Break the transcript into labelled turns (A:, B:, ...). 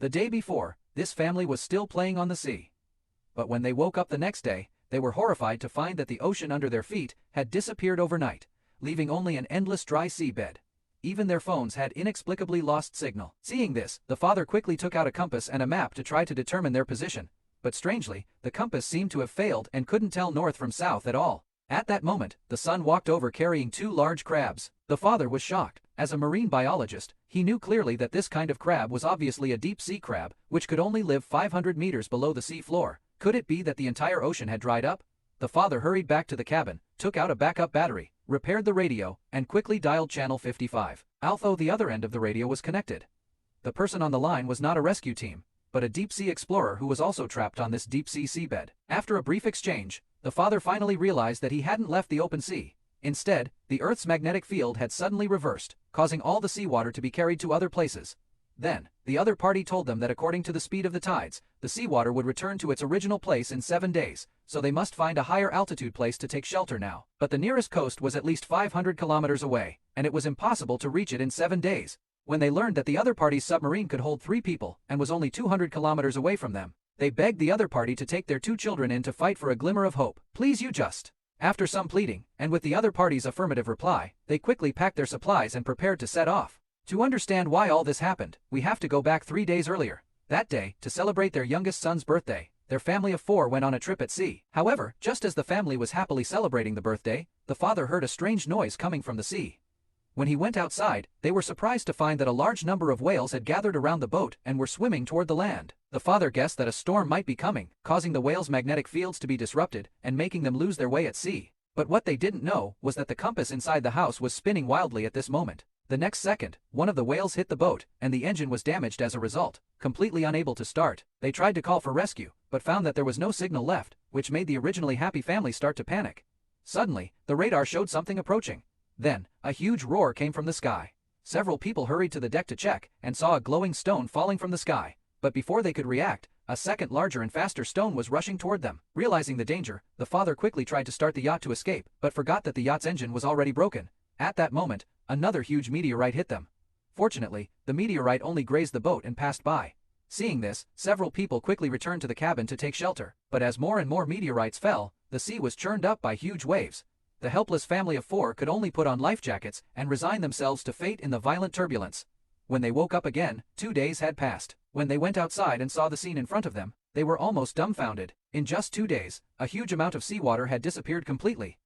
A: The day before, this family was still playing on the sea. But when they woke up the next day, they were horrified to find that the ocean under their feet had disappeared overnight, leaving only an endless dry seabed. Even their phones had inexplicably lost signal. Seeing this, the father quickly took out a compass and a map to try to determine their position. But strangely, the compass seemed to have failed and couldn't tell north from south at all. At that moment, the son walked over carrying 2 large crabs. The father was shocked. As a marine biologist, he knew clearly that this kind of crab was obviously a deep-sea crab, which could only live 500 meters below the sea floor. Could it be that the entire ocean had dried up? The father hurried back to the cabin, took out a backup battery, repaired the radio, and quickly dialed channel 55. Although the other end of the radio was connected. The person on the line was not a rescue team, but a deep-sea explorer who was also trapped on this deep-sea seabed. After a brief exchange, the father finally realized that he hadn't left the open sea. Instead, the Earth's magnetic field had suddenly reversed, causing all the seawater to be carried to other places. Then, the other party told them that according to the speed of the tides, the seawater would return to its original place in 7 days, so they must find a higher altitude place to take shelter now. But the nearest coast was at least 500 kilometers away, and it was impossible to reach it in 7 days. When they learned that the other party's submarine could hold 3 people and was only 200 kilometers away from them, they begged the other party to take their 2 children in to fight for a glimmer of hope. "Please, you just." After some pleading, and with the other party's affirmative reply, they quickly packed their supplies and prepared to set off. To understand why all this happened, we have to go back 3 days earlier. That day, to celebrate their youngest son's birthday, their family of 4 went on a trip at sea. However, just as the family was happily celebrating the birthday, the father heard a strange noise coming from the sea. When he went outside, they were surprised to find that a large number of whales had gathered around the boat and were swimming toward the land. The father guessed that a storm might be coming, causing the whales' magnetic fields to be disrupted and making them lose their way at sea. But what they didn't know was that the compass inside the house was spinning wildly at this moment. The next second, one of the whales hit the boat, and the engine was damaged as a result. Completely unable to start, they tried to call for rescue, but found that there was no signal left, which made the originally happy family start to panic. Suddenly, the radar showed something approaching. Then, a huge roar came from the sky. Several people hurried to the deck to check, and saw a glowing stone falling from the sky. But before they could react, a second larger and faster stone was rushing toward them. Realizing the danger, the father quickly tried to start the yacht to escape, but forgot that the yacht's engine was already broken. At that moment, another huge meteorite hit them. Fortunately, the meteorite only grazed the boat and passed by. Seeing this, several people quickly returned to the cabin to take shelter. But as more and more meteorites fell, the sea was churned up by huge waves. The helpless family of 4 could only put on life jackets and resign themselves to fate in the violent turbulence. When they woke up again, 2 days had passed. When they went outside and saw the scene in front of them, they were almost dumbfounded. In just 2 days, a huge amount of seawater had disappeared completely.